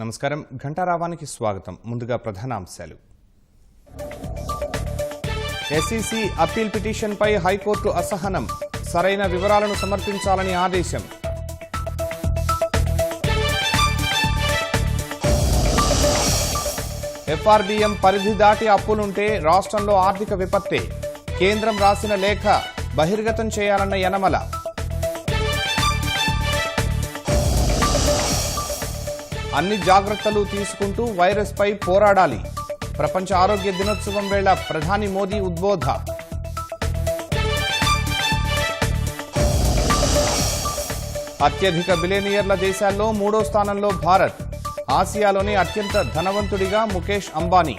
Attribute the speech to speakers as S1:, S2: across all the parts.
S1: నమస్కారం ఘంటారావానికి స్వాగతం. ముందుగా ప్రధానాంశాలు. ఎస్ఈసీ అప్పీల్ పిటిషన్పై హైకోర్టు అసహనం, సరైన వివరాలను సమర్పించాలని ఆదేశం. ఎఫ్ఆర్బిఎం పరిధి దాటి అప్పులుంటే రాష్ట్రంలో ఆర్థిక విపత్తే, కేంద్రం రాసిన లేఖ బహిర్గతం చేయాలన్న యనమల. అన్ని జాగ్రత్తలు తీసుకుంటూ వైరస్పై పోరాడాలి, ప్రపంచ ఆరోగ్య దినోత్సవం వేళ ప్రధాని మోదీ ఉద్బోధ. అత్యధిక బిలియనియర్ల దేశాల్లో 3వ స్థానంలో భారత్, ఆసియాలోని అత్యంత ధనవంతుడిగా ముఖేష్ అంబానీ.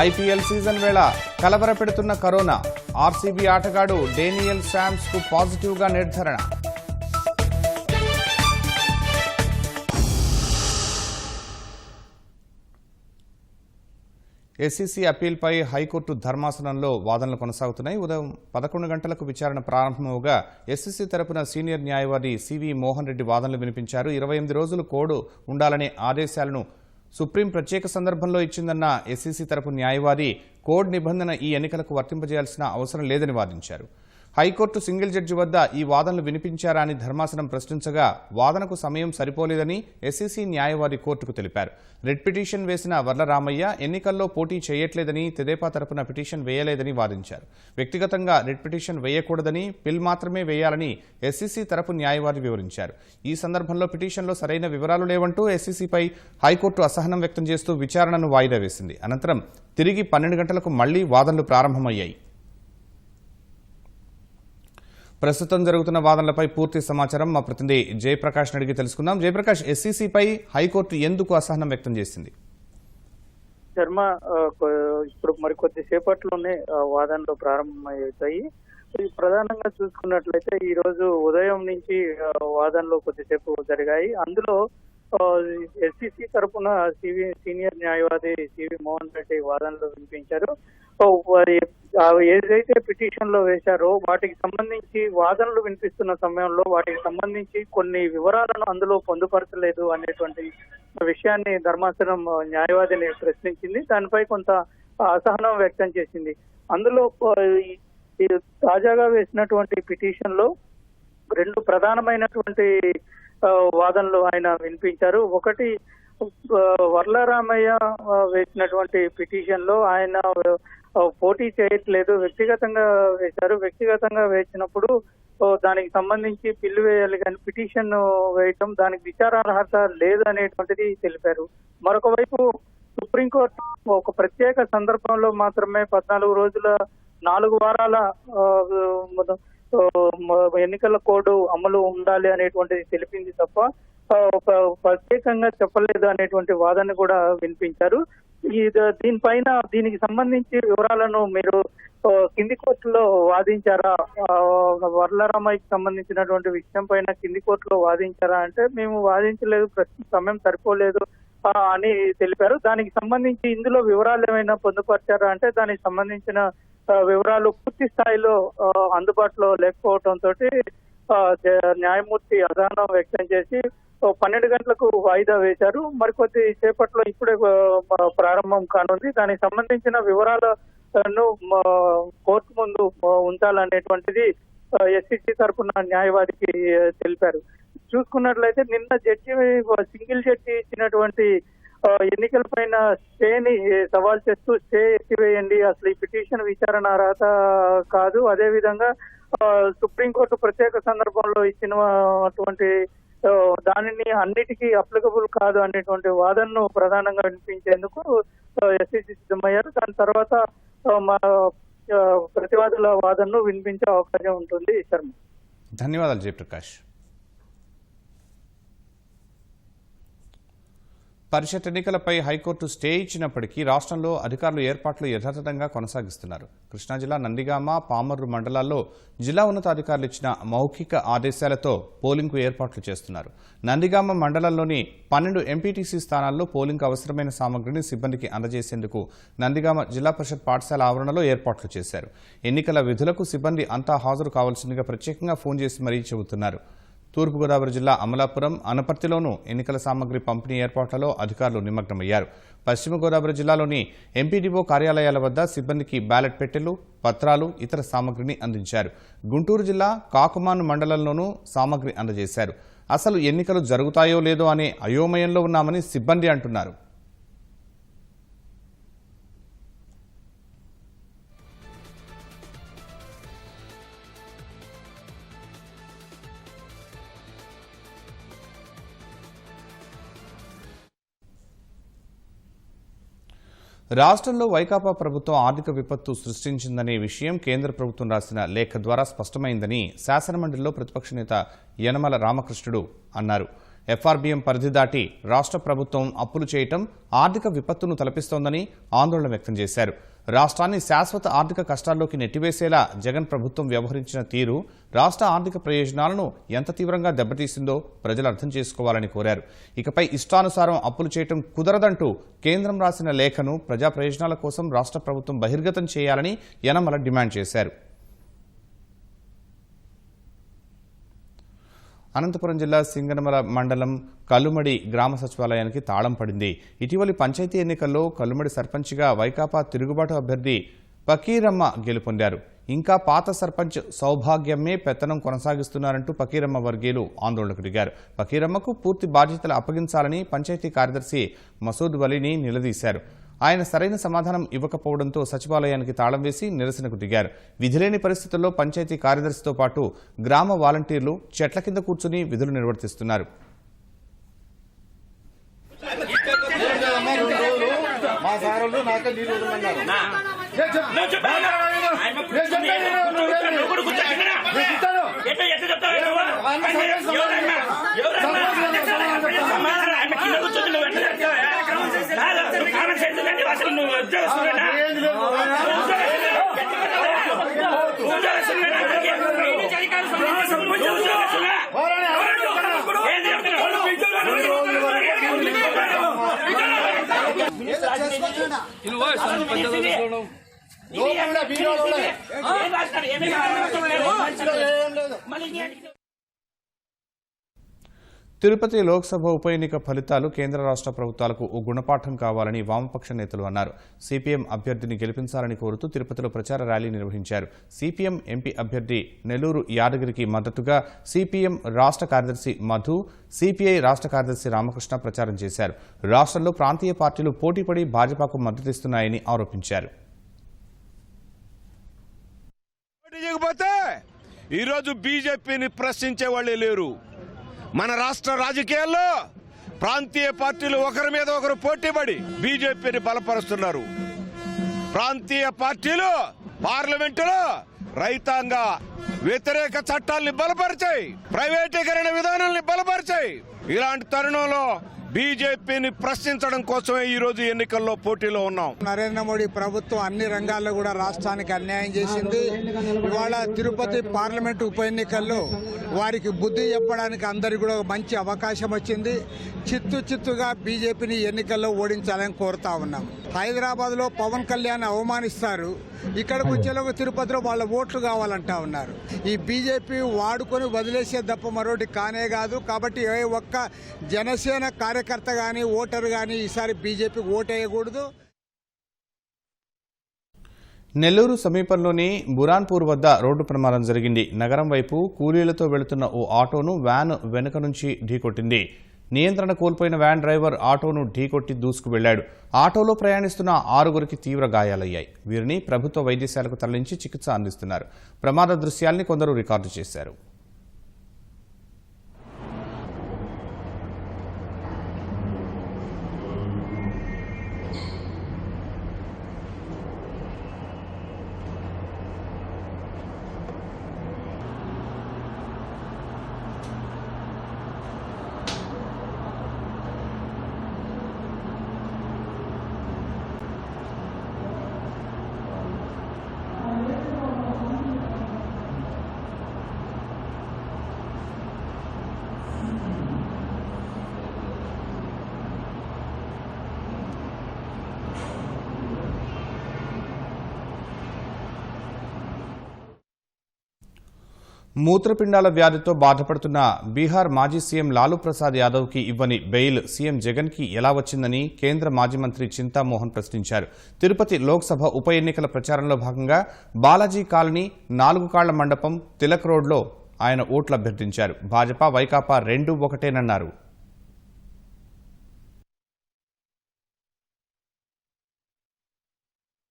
S1: ఐపీఎల్ సీజన్ వేళ కలవరపెడుతున్న కరోనా, ఆర్సీబీ ఆటగాడు డేనియల్ శామ్స్ కు పాజిటివ్గా నిర్ధారణ. ఎస్ఈసీ అప్పీల్పై హైకోర్టు ధర్మాసనంలో వాదనలు కొనసాగుతున్నాయి. ఉదయం 11 గంటలకు విచారణ ప్రారంభమవగా ఎస్ఈసీ తరపున సీనియర్ న్యాయవాది సివి మోహన్ రెడ్డి వాదనలు వినిపించారు. 28 రోజులు కోడ్ ఉండాలనే ఆదేశాలను సుప్రీం ప్రత్యేక సందర్భంలో ఇచ్చిందన్న ఎస్ఈసీ తరపు న్యాయవాది కోడ్ నిబంధన ఈ ఎన్నికలకు వర్తింపజేయాల్సిన అవసరం లేదని వాదించారు. హైకోర్టు సింగిల్ జడ్జి వద్ద ఈ వాదనలు వినిపించారా అని ధర్మాసనం ప్రశ్నించగా వాదనకు సమయం సరిపోలేదని ఎస్ఈసీ న్యాయవాది కోర్టుకు తెలిపారు. రిట్ పిటిషన్ వేసిన వర్లరామయ్య ఎన్నికల్లో పోటీ చేయట్లేదని, తెదేపా తరపున పిటిషన్ వేయలేదని వాదించారు. వ్యక్తిగతంగా రిట్ పిటిషన్ వేయకూడదని, పిల్ మాత్రమే వేయాలని ఎస్ఈసీ తరపు న్యాయవాది వివరించారు. ఈ సందర్భంలో పిటిషన్లో సరైన వివరాలు లేవంటూ ఎస్ఈసీపై హైకోర్టు అసహనం వ్యక్తం చేస్తూ విచారణను వాయిదా వేసింది. అనంతరం తిరిగి 12 గంటలకు మళ్లీ వాదనలు ప్రారంభమయ్యాయి. ప్రస్తుతం జరుగుతున్న వాదనలపై పూర్తి సమాచారం మా ప్రతినిధి జయప్రకాష్ అడిగి తెలుసుకుందాం. జయప్రకాష్, ఎస్ఈసీపై హైకోర్టు ఎందుకు అసహనం వ్యక్తం చేసింది?
S2: శర్మ, ఇప్పుడు మరికొద్ది సేపట్లోనే వాదనలు ప్రారంభమవుతాయి. ప్రధానంగా చూసుకున్నట్లయితే ఈ రోజు ఉదయం నుంచి వాదనలు కొద్దిసేపు జరిగాయి. అందులో ఎస్ఈసీ తరఫున సీనియర్ న్యాయవాది సివి మోహన్ రెడ్డి వాదనలు వినిపించారు. ఏదైతే పిటిషన్ లో వేశారో వాటికి సంబంధించి వాదనలు వినిపిస్తున్న సమయంలో వాటికి సంబంధించి కొన్ని వివరాలను అందులో పొందుపరచలేదు అనేటువంటి విషయాన్ని ధర్మాసనం న్యాయవాదిని ప్రశ్నించింది. దానిపై కొంత అసహనం వ్యక్తం చేసింది. అందులో తాజాగా వేసినటువంటి పిటిషన్ లో 2 ప్రధానమైనటువంటి వాదనలు ఆయన వినిపించారు. ఒకటి, వర్లరామయ్య వేసినటువంటి పిటిషన్ లో ఆయన పోటీ చేయట్లేదు, వ్యక్తిగతంగా వేశారు. వ్యక్తిగతంగా వేసినప్పుడు దానికి సంబంధించి పిల్లు వేయాలి కానీ పిటిషన్ వేయటం దానికి విచారార్హత లేదు అనేటువంటిది తెలిపారు. మరొక వైపు సుప్రీంకోర్టు ఒక ప్రత్యేక సందర్భంలో మాత్రమే 14 రోజుల 4 వారాల ఎన్నికల కోడ్ అమలు ఉండాలి అనేటువంటిది తెలిపింది తప్ప ఒక ప్రత్యేకంగా చెప్పలేదు అనేటువంటి వాదన కూడా వినిపించారు. దీనిపైన దీనికి సంబంధించి వివరాలను మీరు కింది కోర్టులో వాదించారా, వర్లరామయ్యకి సంబంధించినటువంటి విషయం పైన కింది కోర్టులో వాదించారా అంటే మేము వాదించలేదు, సమయం సరిపోలేదు అని తెలిపారు. దానికి సంబంధించి ఇందులో వివరాలు ఏమైనా పొందుపరిచారా అంటే దానికి సంబంధించిన వివరాలు పూర్తి స్థాయిలో అందుబాటులో లేకపోవడంతో న్యాయమూర్తి అసహనం వ్యక్తం చేసి 12 గంటలకు వాయిదా వేశారు. మరికొద్ది సేపట్లో ఇప్పుడే ప్రారంభం కానుంది. దానికి సంబంధించిన వివరాలను కోర్టు ముందు ఉంచాలనేటువంటిది ఎస్ఈసీ తరఫున న్యాయవాదికి తెలిపారు. చూసుకున్నట్లయితే నిన్న సింగిల్ జడ్జి ఇచ్చినటువంటి ఎన్నికల పైన స్టేని సవాల్ చేస్తూ స్టే ఎత్తివేయండి, అసలు ఈ పిటిషన్ విచారణ అర్హత కాదు, అదేవిధంగా సుప్రీంకోర్టు ప్రత్యేక సందర్భంలో ఇచ్చినటువంటి దానిని అన్నిటికీ అప్లికబుల్ కాదు అనేటువంటి వాదనను ప్రధానంగా వినిపించేందుకు ఎస్ఈసీ సిద్ధమయ్యారు. దాని తర్వాత ప్రతివాదుల వాదనను వినిపించే అవకాశం ఉంటుంది. శర్మ,
S1: ధన్యవాదాలు జయప్రకాష్. పరిషత్ ఎన్నికలపై హైకోర్టు స్టే ఇచ్చినప్పటికీ రాష్ట్రంలో అధికారులు ఏర్పాట్లు యథాతథంగా కొనసాగిస్తున్నారు. కృష్ణా జిల్లా నందిగామ, పామర్రు మండలాల్లో జిల్లా ఉన్నతాధికారులు ఇచ్చిన మౌఖిక ఆదేశాలతో పోలింగ్కు ఏర్పాట్లు చేస్తున్నారు. నందిగామ మండలంలోని 12 ఎంపీటీసీ స్థానాల్లో పోలింగ్కు అవసరమైన సామగ్రిని సిబ్బందికి అందజేసేందుకు నందిగామ జిల్లా పరిషత్ పాఠశాల ఆవరణలో ఏర్పాట్లు చేశారు. ఎన్నికల విధులకు సిబ్బంది అంతా హాజరు కావాల్సిందిగా ప్రత్యేకంగా ఫోన్ చేసి మరీ చెబుతున్నారు. తూర్పుగోదావరి జిల్లా అమలాపురం, అనపర్తిలోనూ ఎన్నికల సామగ్రి పంపిణీ ఏర్పాట్లలో అధికారులు నిమగ్నమయ్యారు. పశ్చిమ గోదావరి జిల్లాలోని ఎంపీడీఓ కార్యాలయాల వద్ద సిబ్బందికి బ్యాలెట్ పెట్టెలు, పత్రాలు, ఇతర సామగ్రిని అందించారు. గుంటూరు జిల్లా కాకుమాను మండలంలోనూ సామగ్రి అందజేశారు. అసలు ఎన్నికలు జరుగుతాయో లేదో అనే అయోమయంలో ఉన్నామని సిబ్బంది అంటున్నారు. రాష్ట్రంలో వైకాపా ప్రభుత్వం ఆర్థిక విపత్తు సృష్టించిందనే విషయం కేంద్ర ప్రభుత్వం రాసిన లేఖ ద్వారా స్పష్టమైందని శాసనమండలిలో ప్రతిపక్ష నేత యనమల రామకృష్ణుడు అన్నారు. ఎఫ్ఆర్బీఎం పరిధి దాటి రాష్ట్ర ప్రభుత్వం అప్పులు చేయటం ఆర్థిక విపత్తును తలపిస్తోందని ఆందోళన వ్యక్తం చేశారు. రాష్ట్రాన్ని శాశ్వత ఆర్థిక కష్టాల్లోకి నెట్టివేసేలా జగన్ ప్రభుత్వం వ్యవహరించిన తీరు రాష్ట్ర ఆర్థిక ప్రయోజనాలను ఎంత తీవ్రంగా దెబ్బతీసిందో ప్రజలు అర్థం చేసుకోవాలని కోరారు. ఇకపై ఇష్టానుసారం అప్పులు చేయటం కుదరదంటూ కేంద్రం రాసిన లేఖను ప్రజా ప్రయోజనాల కోసం రాష్ట్ర ప్రభుత్వం బహిర్గతం చేయాలని యనమల డిమాండ్ చేశారు. అనంతపురం జిల్లా సింగనమల మండలం కల్లుమడి గ్రామ సచివాలయానికి తాళం పడింది. ఇటీవలి పంచాయతీ ఎన్నికల్లో కల్లుమడి సర్పంచ్గా వైకాపా తిరుగుబాటు అభ్యర్థి పకీరమ్మ గెలుపొందారు. ఇంకా పాత సర్పంచ్ సౌభాగ్యమే పెత్తనం కొనసాగిస్తున్నారంటూ పకీరమ్మ వర్గీయులు ఆందోళనకు దిగారు. పకీరమ్మకు పూర్తి బాధ్యతలు అప్పగించాలని పంచాయతీ కార్యదర్శి మసూద్ వలీని నిలదీశారు. ఆయన సరైన సమాధానం ఇవ్వకపోవడంతో సచివాలయానికి తాళం వేసి నిరసనకు దిగారు. విధిలేని పరిస్థితుల్లో పంచాయతీ కార్యదర్శితో పాటు గ్రామ వాలంటీర్లు చెట్ల కింద కూర్చుని విధులు నిర్వర్తిస్తున్నారు. తిరుపతి లోక్సభ ఉప ఎన్నిక ఫలితాలు కేంద్ర రాష్ట్ర ప్రభుత్వాలకు ఓ గుణపాఠం కావాలని వామపక్ష నేతలు అన్నారు. సిపిఎం అభ్యర్థిని గెలిపించాలని కోరుతూ తిరుపతిలో ప్రచార ర్యాలీ నిర్వహించారు. సిపిఎం ఎంపీ అభ్యర్థి నెల్లూరు యాదగిరికి మద్దతుగా సిపిఎం రాష్ట్ర కార్యదర్శి మధు, సిపిఐ రాష్ట్ర కార్యదర్శి రామకృష్ణ ప్రచారం చేశారు. రాష్ట్రంలో ప్రాంతీయ పార్టీలు పోటీపడి భాజపాకు మద్దతిస్తున్నాయని ఆరోపించారు.
S3: ఈరోజు బీజేపీని ప్రశ్నించే వాళ్ళే లేరు. మన రాష్ట్ర రాజకీయాల్లో ప్రాంతీయ పార్టీలు ఒకరి మీద ఒకరు పోటీపడి బీజేపీని బలపరుస్తున్నారు. ప్రాంతీయ పార్టీలు పార్లమెంటులో రైతాంగ వ్యతిరేక చట్టాల్ని బలపరిచాయి, ప్రైవేటీకరణ విధానాల్ని బలపరిచాయి. ఇలాంటి తరుణంలో బీజేపీని ప్రశ్నించడం కోసమే ఈ రోజు ఎన్నికల్లో పోటీలో ఉన్నాం.
S4: నరేంద్ర మోడీ ప్రభుత్వం అన్ని రంగాల్లో కూడా రాష్ట్రానికి అన్యాయం చేసింది. ఇవాళ తిరుపతి పార్లమెంటు ఉప ఎన్నికల్లో వారికి బుద్ధి చెప్పడానికి అందరికీ కూడా మంచి అవకాశం వచ్చింది. చిత్తుగా బీజేపీని ఎన్నికల్లో ఓడించాలని కోరుతా ఉన్నాం. హైదరాబాద్లో పవన్ కళ్యాణ్ అవమానిస్తారు, ఇక్కడికి వచ్చేలోకి తిరుపతిలో వాళ్ళ ఓట్లు కావాలంటా ఉన్నారు. ఈ బీజేపీ వాడుకొని వదిలేసే తప్ప మరొకటి కానే కాదు. కాబట్టి ఏ ఒక్క జనసేన కార్యకర్త కానీ ఓటరు కానీ ఈసారి బీజేపీకి ఓటేయకూడదు.
S1: నెల్లూరు సమీపంలోని బురాన్పూర్ వద్ద రోడ్డు ప్రమాదం జరిగింది. నగరం వైపు కూలీలతో వెళుతున్న ఓ ఆటోను వ్యాన్ వెనుక నుంచి ఢీకొట్టింది. నియంత్రణ కోల్పోయిన వ్యాన్ డ్రైవర్ ఆటోను ఢీకొట్టి దూసుకు వెళ్లాడు. ఆటోలో ప్రయాణిస్తున్న 6గురికి తీవ్ర గాయాలయ్యాయి. వీరిని ప్రభుత్వ వైద్యశాలకు తరలించి చికిత్స అందిస్తున్నారు. ప్రమాద దృశ్యాల్ని కొందరు రికార్డు చేశారు. మూత్రపిండాల వ్యాధితో బాధపడుతున్న బీహార్ మాజీ సీఎం లాలూ ప్రసాద్ యాదవ్కి ఇవ్వని బెయిల్ సీఎం జగన్కి ఎలా వచ్చిందని కేంద్ర మాజీ మంత్రి చింతామోహన్ ప్రశ్నించారు. తిరుపతి లోక్సభ ఉప ఎన్నికల ప్రచారంలో భాగంగా బాలాజీ కాలనీ, 4 కాళ్ల మండపం, తిలక్ రోడ్లో ఆయన ఓట్లు అభ్యర్థించారు. భాజపా, వైకాపా రెండూ ఒకటేనన్నారు.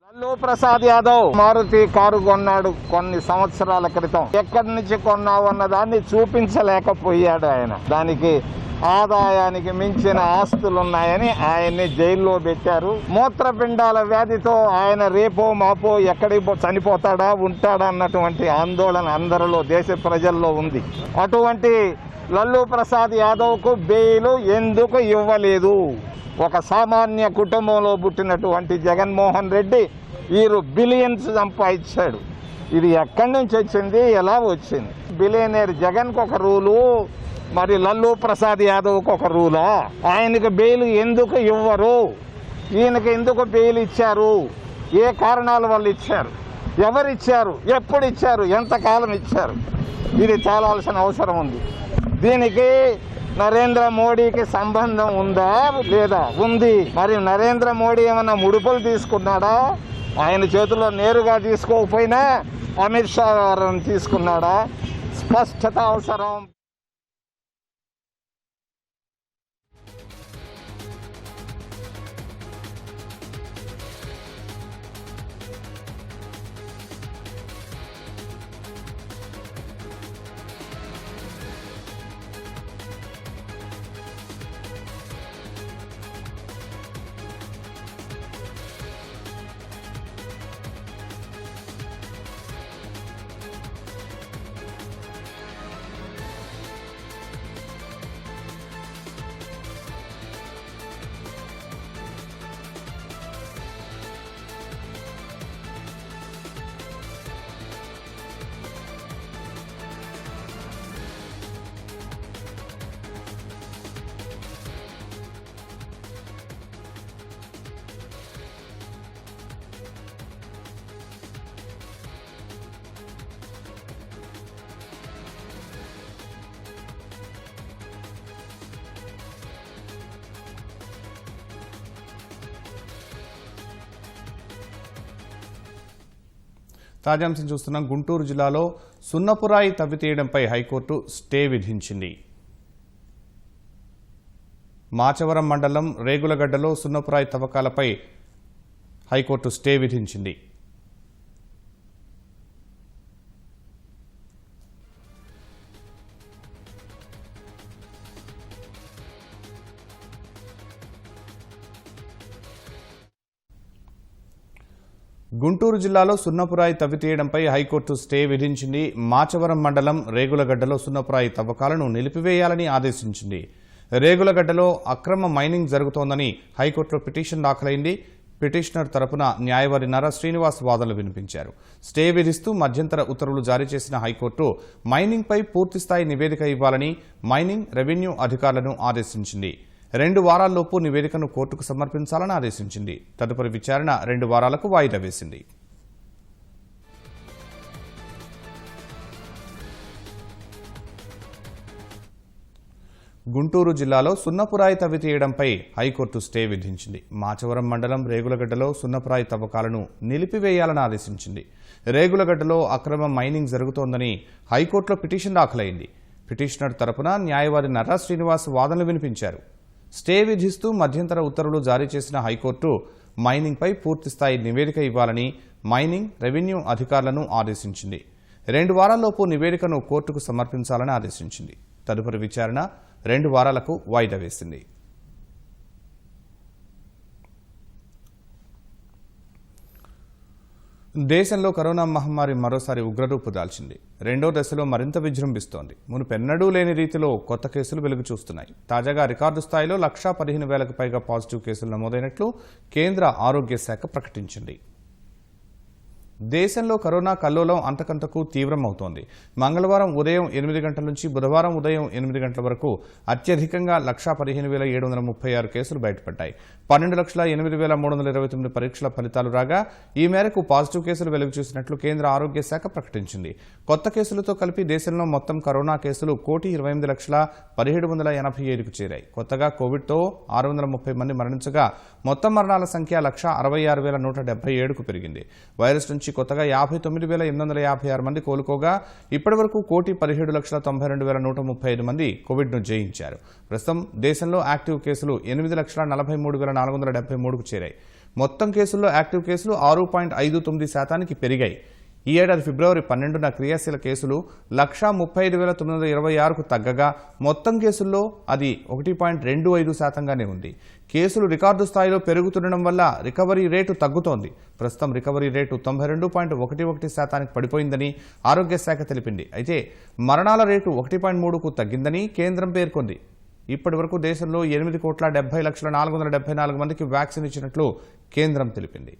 S5: లాలూ ప్రసాద్ యాదవ్ మారుతి కారు కొన్నాడు కొన్ని సంవత్సరాల క్రితం. ఎక్కడి నుంచి కొన్నావు అన్న దాన్ని చూపించలేకపోయాడు ఆయన. దానికి ఆదాయానికి మించిన ఆస్తులున్నాయని ఆయన్ని జైల్లో పెట్టారు. మూత్రపిండాల వ్యాధితో ఆయన రేపో మాపో ఎక్కడికి చనిపోతాడా ఉంటాడా అన్నటువంటి ఆందోళన అందరిలో, దేశ ప్రజల్లో ఉంది. అటువంటి లాలూ ప్రసాద్ యాదవ్కు బెయిల్ ఎందుకు ఇవ్వలేదు? ఒక సామాన్య కుటుంబంలో పుట్టినటువంటి జగన్మోహన్ రెడ్డి బిలియన్స్ సంపాదించాడు. ఇది ఎక్కడి నుంచి వచ్చింది, ఎలా వచ్చింది? బిలియనర్ జగన్కు ఒక రూలు, మరి లాలూ ప్రసాద్ యాదవ్కి ఒక రూలా? ఆయనకు బెయిల్ ఎందుకు ఇవ్వరు? ఈయనకి ఎందుకు బెయిల్ ఇచ్చారు? ఏ కారణాల వల్ల ఇచ్చారు? ఎవరిచ్చారు? ఎప్పుడు ఇచ్చారు? ఎంతకాలం ఇచ్చారు? ఇది తేలాల్సిన అవసరం ఉంది. దీనికి నరేంద్ర మోడీకి సంబంధం ఉందా లేదా? ఉంది. మరి నరేంద్ర మోడీ ఏమన్నా ముడుపులు తీసుకున్నాడా? ఆయన చేతిలో నేరుగా తీసుకోకపోయినా అమిత్ షా గారిని తీసుకున్నాడా? స్పష్టత అవసరం.
S1: తాజాంశం చూస్తున్నాం. గుంటూరు జిల్లాలో సున్నపురాయి తవ్వితీయడంపై హైకోర్టు స్టే విధించింది. మాచవరం మండలం రేగులగడ్డలో సున్నపురాయి తవ్వకాలపై హైకోర్టు స్టే విధించింది. గుంటూరు జిల్లాలో సున్నపురాయి తవ్వితీయడంపై హైకోర్టు స్టే విధించింది. మాచవరం మండలం రేగులగడ్డలో సున్నపురాయి తవ్వకాలను నిలిపివేయాలని ఆదేశించింది. రేగులగడ్డలో అక్రమ మైనింగ్ జరుగుతోందని హైకోర్టులో పిటిషన్ దాఖలైంది. పిటిషనర్ తరపున న్యాయవాది నర శ్రీనివాస్ వాదనలు వినిపించారు. స్టే విధిస్తూ మధ్యంతర ఉత్తర్వులు జారీ చేసిన హైకోర్టు మైనింగ్పై పూర్తిస్థాయి నివేదిక ఇవ్వాలని మైనింగ్, రెవెన్యూ అధికారులను ఆదేశించింది. 2 వారాల్లోపు నివేదికను కోర్టుకు సమర్పించాలని ఆదేశించింది. తదుపరి విచారణ 2 వారాలకు వాయిదా వేసింది. గుంటూరు జిల్లాలో సున్నపురాయి తవ్వితీయడంపై హైకోర్టు స్టే విధించింది. మాచవరం మండలం రేగులగడ్డలో సున్నపురాయి తవ్వకాలను నిలిపివేయాలని ఆదేశించింది. రేగులగడ్డలో అక్రమ మైనింగ్ జరుగుతోందని హైకోర్టులో పిటిషన్ దాఖలైంది. పిటిషనర్ తరపున న్యాయవాది నర శ్రీనివాస్ వాదనలు వినిపించారు. స్టే విధిస్తూ మధ్యంతర ఉత్తర్వులు జారీ చేసిన హైకోర్టు మైనింగ్పై పూర్తిస్థాయి నివేదిక ఇవ్వాలని మైనింగ్, రెవెన్యూ అధికారులను ఆదేశించింది. 2 వారాల్లోపు నివేదికను కోర్టుకు సమర్పించాలని ఆదేశించింది. తదుపరి విచారణ 2 వారాలకు వాయిదా వేసింది. దేశంలో కరోనా మహమ్మారి మరోసారి ఉగ్రరూపు దాల్చింది. 2వ దశలో మరింత విజృంభిస్తోంది. మునుపెన్నడూ లేని రీతిలో కొత్త కేసులు వెలుగు చూస్తున్నాయి. తాజాగా రికార్డు స్థాయిలో 1,15,000కు పైగా పాజిటివ్ కేసులు నమోదైనట్లు కేంద్ర ఆరోగ్య శాఖ ప్రకటించింది. దేశంలో కరోనా కల్లోలం అంతకంతకు తీవ్రమవుతోంది. మంగళవారం ఉదయం 8 గంటల నుంచి బుధవారం ఉదయం 8 గంటల వరకు అత్యధికంగా 1,15,736 కేసులు బయటపడ్డాయి. 12,08,329 పరీక్షల ఫలితాలు రాగా ఈ మేరకు పాజిటివ్ కేసులు వెలుగు చూసినట్లు కేంద్ర ఆరోగ్య శాఖ ప్రకటించింది. కొత్త కేసులతో కలిపి దేశంలో మొత్తం కరోనా కేసులు 1,28,17,85కు చేరాయి. కొత్తగా కోవిడ్తో 630 మంది మరణించగా మొత్తం మరణాల సంఖ్య 166,177కు పెరిగింది. వైరస్ నుంచి కొత్తగా 59,856 మంది కోలుకోగా ఇప్పటి వరకు 1,17,92,135 మంది కోవిడ్ను జయించారు. ప్రస్తుతం దేశంలో యాక్టివ్ కేసులు 8,43,473కు చేరాయి. మొత్తం కేసుల్లో యాక్టివ్ కేసులు 6.59% పెరిగాయి. ఈ ఏడాది ఫిబ్రవరి 12న క్రియాశీల కేసులు 135,926కు తగ్గగా మొత్తం కేసుల్లో అది 1.25%గానే ఉంది. కేసులు రికార్డు స్థాయిలో పెరుగుతుండడం వల్ల రికవరీ రేటు తగ్గుతోంది. ప్రస్తుతం రికవరీ రేటు 92.11%కి పడిపోయిందని ఆరోగ్య శాఖ తెలిపింది. అయితే మరణాల రేటు 1.3కు తగ్గిందని కేంద్రం పేర్కొంది. ఇప్పటి వరకు దేశంలో 8,70,474 మందికి వ్యాక్సిన్ ఇచ్చినట్లు కేంద్రం తెలిపింది.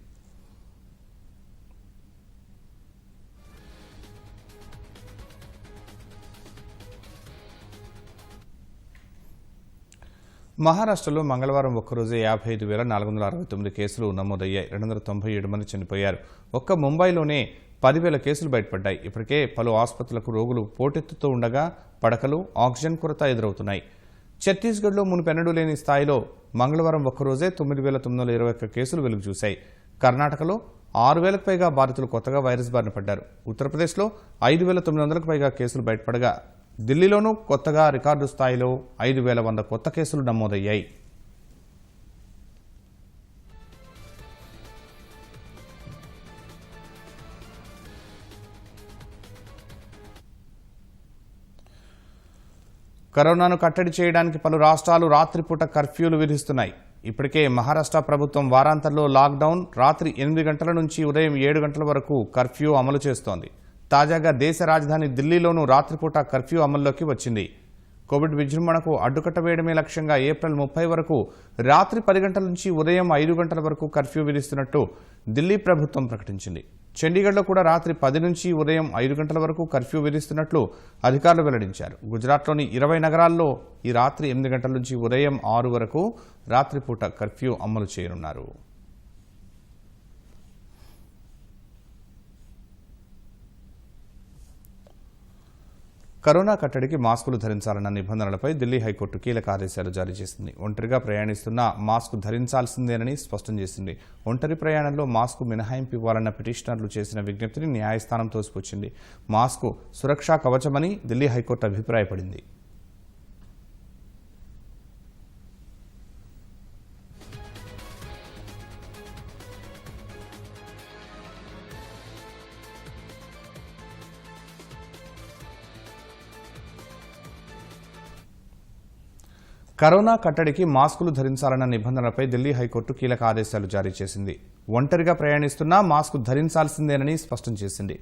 S1: మహారాష్ట్రలో మంగళవారం ఒక్కరోజే 55,469 కేసులు నమోదయ్యాయి. 297 మంది చనిపోయారు. ఒక్క ముంబైలోనే 10,000 కేసులు బయటపడ్డాయి. ఇప్పటికే పలు ఆసుపత్రులకు రోగులు పోటెత్తుతూ ఉండగా పడకలు, ఆక్సిజన్ కొరత ఎదురవుతున్నాయి. ఛత్తీస్గఢ్లో మునుపెన్నడూ లేని స్థాయిలో మంగళవారం ఒక్కరోజే 9,921 కేసులు వెలుగు చూశాయి. కర్ణాటకలో 6,000కు పైగా బాధితులు కొత్తగా వైరస్ బారిన పడ్డారు. ఉత్తరప్రదేశ్లో 5,900కు పైగా కేసులు బయటపడగా ఢిల్లీలోనూ కొత్తగా రికార్డు స్థాయిలో 5,100 కొత్త కేసులు నమోదయ్యాయి. కరోనాను కట్టడి చేయడానికి పలు రాష్ట్రాలు రాత్రిపూట కర్ఫ్యూలు విధిస్తున్నాయి. ఇప్పటికే మహారాష్ట్ర ప్రభుత్వం వారాంతంలో లాక్డౌన్, రాత్రి 8 గంటల నుంచి ఉదయం 7 గంటల వరకు కర్ఫ్యూ అమలు చేస్తోంది. తాజాగా దేశ రాజధాని ఢిల్లీలోనూ రాత్రిపూట కర్ఫ్యూ అమల్లోకి వచ్చింది. కోవిడ్ విజృంభణకు అడ్డుకట్ట వేయడమే లక్ష్యంగా ఏప్రిల్ 30 వరకు రాత్రి 10 గంటల నుంచి ఉదయం 5 గంటల వరకు కర్ఫ్యూ విధిస్తున్నట్టు ఢిల్లీ ప్రభుత్వం ప్రకటించింది. చండీగఢ్లో కూడా రాత్రి 10 నుంచి ఉదయం 5 గంటల వరకు కర్ఫ్యూ విధిస్తున్నట్లు అధికారులు వెల్లడించారు. గుజరాత్లోని 20 నగరాల్లో ఈ రాత్రి 8 గంటల నుంచి ఉదయం 6 వరకు రాత్రిపూట కర్ఫ్యూ అమలు చేయనున్నారు. కరోనా కట్టడికి మాస్కులు ధరించాలన్న నిబంధనలపై ఢిల్లీ హైకోర్టు కీలక ఆదేశాలు జారీ చేసింది. ఒంటరిగా ప్రయాణిస్తున్నా మాస్క్ ధరించాల్సిందేనని స్పష్టం చేసింది. ఒంటరి ప్రయాణంలో మాస్క్ మినహాయింపు ఇవ్వాలన్న పిటిషనర్లు చేసిన విజ్ఞప్తిని న్యాయస్థానం తోసిపుచ్చింది. మాస్క్ సురక్షా కవచమని ఢిల్లీ హైకోర్టు అభిప్రాయపడింది. కరోనా కట్టడికి మాస్కులు ధరించాలన్న నిబంధనలపై ఢిల్లీ హైకోర్టు కీలక ఆదేశాలు జారీ చేసింది. ఒంటరిగా ప్రయాణిస్తున్నా మాస్క్ ధరించాల్సిందేనని స్పష్టం చేసింది.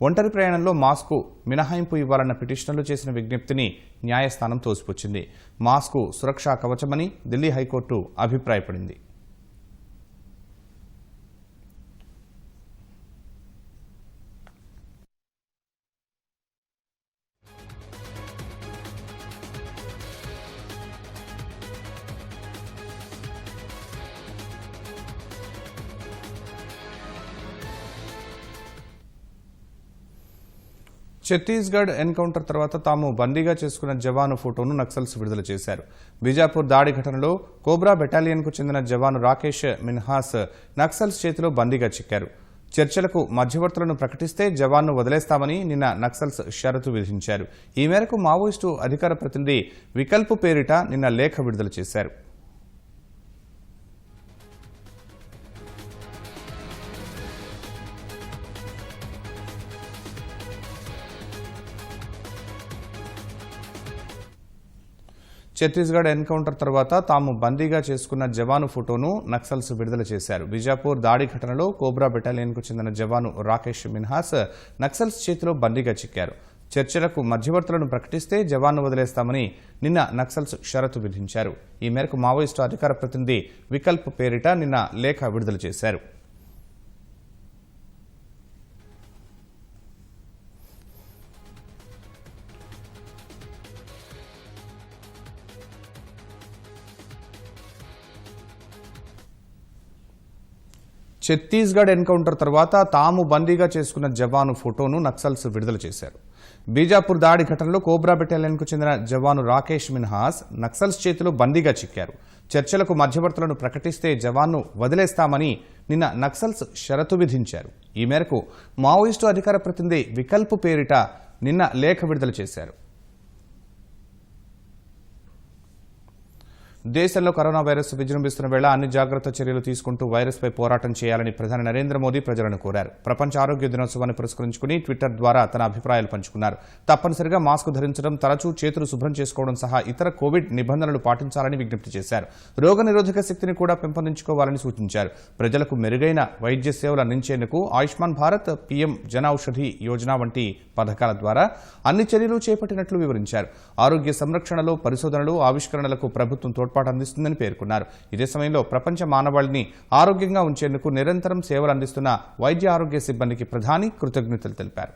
S1: ఒంటరి ప్రయాణంలో మాస్కు మినహాయింపు ఇవ్వాలన్న పిటిషనర్లు చేసిన విజ్ఞప్తిని న్యాయస్థానం తోసిపుచ్చింది. మాస్కు సురక్షా కవచమని ఢిల్లీ హైకోర్టు అభిప్రాయపడింది. ఛత్తీస్గఢ్ ఎన్కౌంటర్ తర్వాత తాము బందీగా చేసుకున్న జవాను ఫోటోను నక్సల్స్ విడుదల చేశారు. బీజాపూర్ దాడి ఘటనలో కోబ్రా బెటాలియన్కు చెందిన జవాను రాకేష్ మిన్హాస్ నక్సల్స్ చేతిలో బందీగా చిక్కారు. చర్చలకు మధ్యవర్తులను ప్రకటిస్తే జవాన్ను వదిలేస్తామని నిన్న నక్సల్స్ షరతు విధించారు. ఈ మేరకు మావోయిస్టు అధికార ప్రతినిధి వికల్ప్ పేరిట నిన్న లేఖ విడుదల చేశారు. ఛత్తీస్గఢ్ ఎన్కౌంటర్ తర్వాత తాము బందీగా చేసుకున్న జవాను ఫోటోను నక్సల్స్ విడుదల చేశారు. బీజాపూర్ దాడి ఘటనలో కోబ్రా బెటాలియన్కు చెందిన జవాను రాకేష్ మిన్హాస్ నక్సల్స్ చేతిలో బందీగా చిక్కారు. చర్చలకు మధ్యవర్తులను ప్రకటిస్తే జవాన్ను వదిలేస్తామని నిన్న నక్సల్స్ షరతు విధించారు. ఈ మేరకు మావోయిస్టు అధికార ప్రతినిధి వికల్ప్ పేరిట నిన్న లేఖ విడుదల చేశారు. ఛత్తీస్గఢ్ ఎన్కౌంటర్ తర్వాత తాము బందీగా చేసుకున్న జవాను ఫోటోను నక్సల్స్ విడుదల చేశారు. బీజాపూర్ దాడి ఘటనలో కోబ్రా బెటాలియన్కు చెందిన జవాను రాకేష్ మిన్హాస్ నక్సల్స్ చేతిలో బందీగా చిక్కారు. చర్చలకు మధ్యవర్తులను ప్రకటిస్తే జవాన్ను వదిలేస్తామని నిన్న నక్సల్స్ షరతు విధించారు. ఈ మేరకు మావోయిస్టు అధికార ప్రతినిధి వికల్ప్ పేరిట నిన్న లేఖ విడుదల చేశారు. దేశంలో కరోనా వైరస్ విజృంభిస్తున్న వేళ అన్ని జాగ్రత్త చర్యలు తీసుకుంటూ వైరస్పై పోరాటం చేయాలని ప్రధాని నరేంద్ర మోదీ ప్రజలను కోరారు. ప్రపంచ ఆరోగ్య దినోత్సవాన్ని పురస్కరించుకుని ట్విట్టర్ ద్వారా తన అభిప్రాయాలు పంచుకున్నారు. తప్పనిసరిగా మాస్క్ ధరించడం, తరచూ చేతులు శుభ్రం చేసుకోవడం సహా ఇతర కోవిడ్ నిబంధనలు పాటించాలని విజ్ఞప్తి చేశారు. రోగనిరోధక శక్తిని కూడా పెంపొందించుకోవాలని సూచించారు. ప్రజలకు మెరుగైన వైద్య సేవలు అందించేందుకు ఆయుష్మాన్ భారత్, పీఎం జన ఔషధి యోజన వంటి పథకాల ద్వారా అన్ని చర్యలు చేపట్టినట్లు వివరించారు. ఆరోగ్య సంరక్షణలో పరిశోధనలు, ఆవిష్కరణలకు ప్రభుత్వం తోడ్పాటు అందిస్తుందని పేర్కొన్నారు. ఇదే సమయంలో ప్రపంచ మానవాళిని ఆరోగ్యంగా ఉంచేందుకు నిరంతరం సేవలు అందిస్తున్న వైద్య ఆరోగ్య సిబ్బందికి ప్రధాని కృతజ్ఞతలు తెలిపారు.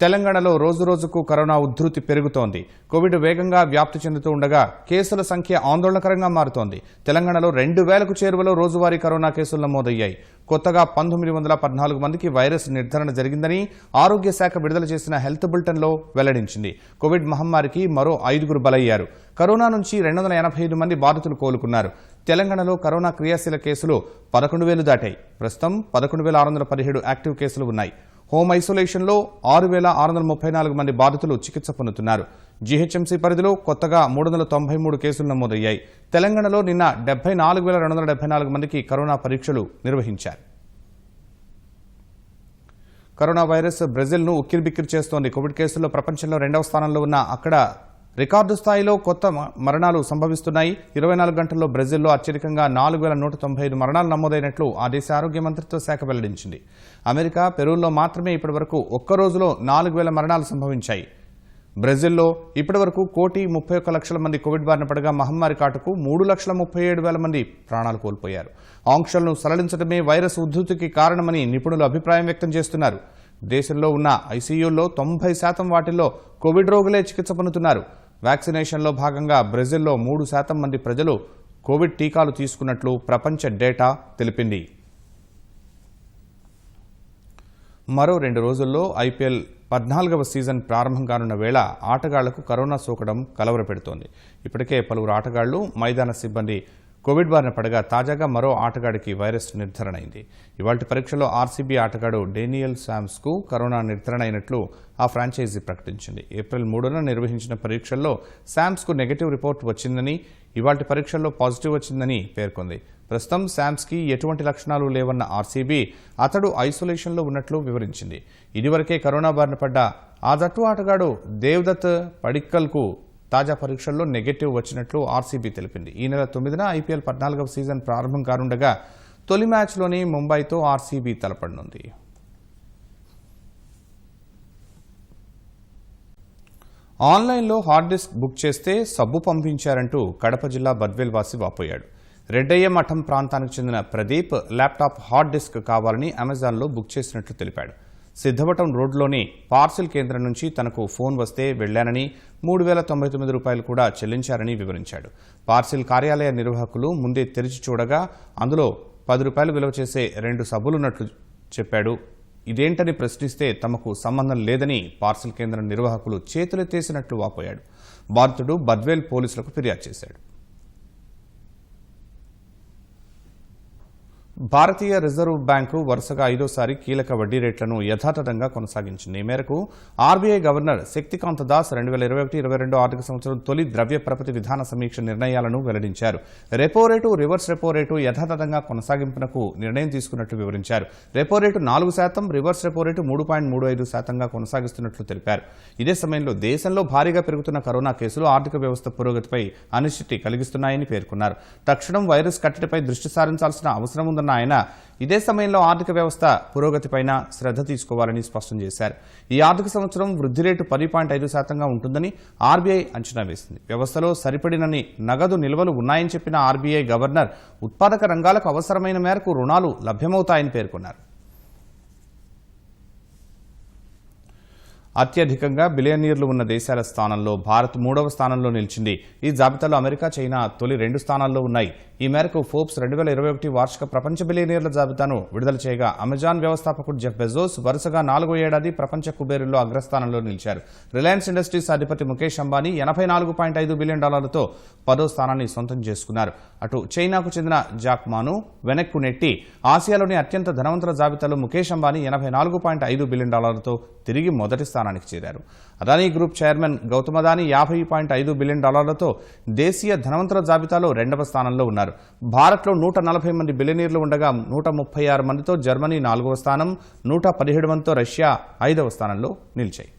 S1: తెలంగాణలో రోజురోజుకు కరోనా ఉధృతి పెరుగుతోంది. కోవిడ్ వేగంగా వ్యాప్తి చెందుతూ ఉండగా కేసుల సంఖ్య ఆందోళనకరంగా మారుతోంది. తెలంగాణలో 2000కు చేరువలో రోజువారీ కరోనా కేసులు నమోదయ్యాయి. కొత్తగా 1914 మందికి వైరస్ నిర్ధారణ జరిగిందని ఆరోగ్య శాఖ విడుదల చేసిన హెల్త్ బులెటిన్లో వెల్లడించింది. కోవిడ్ మహమ్మారికి మరో 5గురు బలయ్యారు. కరోనా నుంచి 285 మంది బాధితులు కోలుకున్నారు. తెలంగాణలో కరోనా క్రియాశీల కేసులు 11,000 దాటాయి. ప్రస్తుతం 11,617 యాక్టివ్ కేసులు ఉన్నాయి. హోమ్ ఐసోలేషన్లో 6,634 మంది బాధితులు చికిత్స పొందుతున్నారు. జీహెచ్ఎంసీ పరిధిలో కొత్తగా 393 కేసులు నమోదయ్యాయి. తెలంగాణలో నిన్న 74,274 మందికి కరోనా పరీక్షలు నిర్వహించారు. కరోనా వైరస్ బ్రెజిల్ను ఉక్కిరిబిక్కిరి చేస్తోంది. కోవిడ్ కేసుల్లో ప్రపంచంలో 2వ స్థానంలో ఉన్న అక్కడ రికార్డు స్థాయిలో కొత్త మరణాలు సంభవిస్తున్నాయి. 24 గంటల్లో బ్రెజిల్లో అత్యధికంగా 4,195 మరణాలు నమోదైనట్లు ఆ దేశ ఆరోగ్య మంత్రిత్వ శాఖ వెల్లడించింది. అమెరికా, పెరూల్లో మాత్రమే ఇప్పటివరకు ఒక్క రోజులో 4,000 మరణాలు సంభవించాయి. బ్రెజిల్లో ఇప్పటివరకు 1,31,00,000 మంది కోవిడ్ బారిన పడగా మహమ్మారి కాటుకు 3,37,000 మంది ప్రాణాలు కోల్పోయారు. ఆంక్షలను సడలించడమే వైరస్ ఉధృతికి కారణమని నిపుణులు అభిప్రాయం వ్యక్తం చేస్తున్నారు. దేశంలో ఉన్న ఐసీయూల్లో 90% వాటిల్లో కోవిడ్ రోగులే చికిత్స పొందుతున్నారు. వ్యాక్సినేషన్లో భాగంగా బ్రెజిల్లో 3% మంది ప్రజలు కోవిడ్ టీకాలు తీసుకున్నట్లు ప్రపంచ డేటా తెలిపింది. మరో 2 రోజుల్లో ఐపీఎల్ 14వ సీజన్ ప్రారంభం కానున్న వేళ ఆటగాళ్లకు కరోనా సోకడం కలవరపెడుతోంది. ఇప్పటికే పలువురు ఆటగాళ్లు, మైదాన సిబ్బంది కోవిడ్ బారిన పడగా తాజాగా మరో ఆటగాడికి వైరస్ నిర్ధారణ అయింది. ఇవాల్టి పరీక్షలో ఆర్సీబీ ఆటగాడు డేనియల్ శామ్స్కు కరోనా నిర్ధారణ అయినట్లు ఆ ఫ్రాంచైజీ ప్రకటించింది. ఏప్రిల్ 3న నిర్వహించిన పరీక్షల్లో శామ్స్కు నెగటివ్ రిపోర్ట్ వచ్చిందని, ఇవాల్టి పరీక్షల్లో పాజిటివ్ వచ్చిందని పేర్కొంది. ప్రస్తుతం శామ్స్కి ఎటువంటి లక్షణాలు లేవన్న ఆర్సీబీ అతడు ఐసోలేషన్లో ఉన్నట్లు వివరించింది. ఇదివరకే కరోనా బారిన పడ్డ ఆ జట్టు ఆటగాడు దేవ్దత్ పడిక్కల్కు తాజా పరీక్షల్లో నెగటివ్ వచ్చినట్లు ఆర్సీబీ తెలిపింది. ఈ నెల 9న ఐపీఎల్ 14వ సీజన్ ప్రారంభం కానుండగా తొలి మ్యాచ్లోని ముంబైతో ఆర్సీబీ తలపడనుంది. ఆన్లైన్లో హార్డ్ డిస్క్ బుక్ చేస్తే సబ్బు పంపించారంటూ కడప జిల్లా బద్వేల్ వాసి వాపోయాడు. రెడ్డయ్య మఠం ప్రాంతానికి చెందిన ప్రదీప్ ల్యాప్టాప్ హార్డ్ డిస్క్ కావాలని అమెజాన్లో బుక్ చేసినట్లు తెలిపాడు. సిద్ధవటం రోడ్లోని పార్సిల్ కేంద్రం నుంచి తనకు ఫోన్ వస్తే వెళ్లానని, 3,099 రూపాయలు కూడా చెల్లించారని వివరించాడు. పార్సిల్ కార్యాలయ నిర్వాహకులు ముందే తెరిచి చూడగా అందులో 10 రూపాయలు విలువ చేసే 2 సబ్బులున్నట్లు చెప్పాడు. ఇదేంటని ప్రశ్నిస్తే తమకు సంబంధం లేదని పార్సిల్ కేంద్రం నిర్వాహకులు చేతులెత్తేసినట్లు వాపోయాడు. బాధితుడు బద్వేల్ పోలీసులకు ఫిర్యాదు చేశాడు. భారతీయ రిజర్వ్ బ్యాంకు వరుసగా 5వసారి కీలక వడ్డీ రేట్లను యథాతథంగా కొనసాగించింది. ఈ మేరకు ఆర్బీఐ గవర్నర్ శక్తికాంత దాస్ 2021-22 ఆర్థిక సంవత్సరం తొలి ద్రవ్య పరపతి విధాన సమీక్ష నిర్ణయాలను వెల్లడించారు. Repo rate, reverse repo rate యథాతథంగా కొనసాగింపునకు నిర్ణయం తీసుకున్నట్లు వివరించారు. రెపో రేటు 4%, రివర్స్ రెపో రేటు 3.35%గా కొనసాగిస్తున్నట్లు తెలిపారు. ఇదే సమయంలో దేశంలో భారీగా పెరుగుతున్న కరోనా కేసులు ఆర్థిక వ్యవస్థ పురోగతిపై అనిశ్చితి కలిగిస్తున్నాయని పేర్కొన్నారు. తక్షణం వైరస్ కట్టడిపై దృష్టి సారించాల్సిన అవసరం ఉందన్న ఆయన ఇదే సమయంలో ఆర్థిక వ్యవస్థ పురోగతిపైన శ్రద్ధ తీసుకోవాలని స్పష్టం చేశారు. ఈ ఆర్థిక సంవత్సరం వృద్ధి రేటు 10.5%గా ఉంటుందని ఆర్బీఐ అంచనా వేసింది. వ్యవస్థలో సరిపడినన్ని నగదు నిల్వలు ఉన్నాయని చెప్పిన ఆర్బీఐ గవర్నర్ ఉత్పాదక రంగాలకు అవసరమైన మేరకు రుణాలు లభ్యమవుతాయని పేర్కొన్నారు. అత్యధికంగా బిలియనీర్లు ఉన్న దేశాల స్థానంలో భారత్ 3వ స్థానంలో నిలిచింది. ఈ జాబితాలో అమెరికా, చైనా తొలి 2 స్థానాల్లో ఉన్నాయి. ఈ మేరకు ఫోర్బ్స్ 2021 వార్షిక ప్రపంచ బిలియనీర్ల జాబితాను విడుదల చేయగా అమెజాన్ వ్యవస్థాపకుడు జెఫ్ బెజోస్ వరుసగా 4వ ఏడాది ప్రపంచ కుబేరుల్లో అగ్రస్థానంలో నిలిచారు. రిలయన్స్ ఇండస్ట్రీస్ అధిపతి ముఖేష్ అంబానీ $84.5 బిలియన్ డాలర్లతో 10వ స్థానాన్ని సొంతం చేసుకున్నారు. అటు చైనాకు చెందిన జాక్ మాను వెనక్కు నెట్టి ఆసియాలోని అత్యంత ధనవంతుల జాబితాలో ముఖేష్ అంబానీ $84.5 బిలియన్ డాలర్లతో తిరిగి మొదటి స్థానానికి చేరారు. Adani group chairman Gautam Adani $50.5 billion డాలర్లతో దేశీయ ధనవంతుల జాబితాలో 2వ స్థానంలో ఉన్నారు. భారత్లో 140 మంది బిలియనీర్లు ఉండగా 136 మందితో జర్మనీ 4వ స్థానం, 117 మందితో రష్యా 5వ స్థానంలో నిలిచాయి.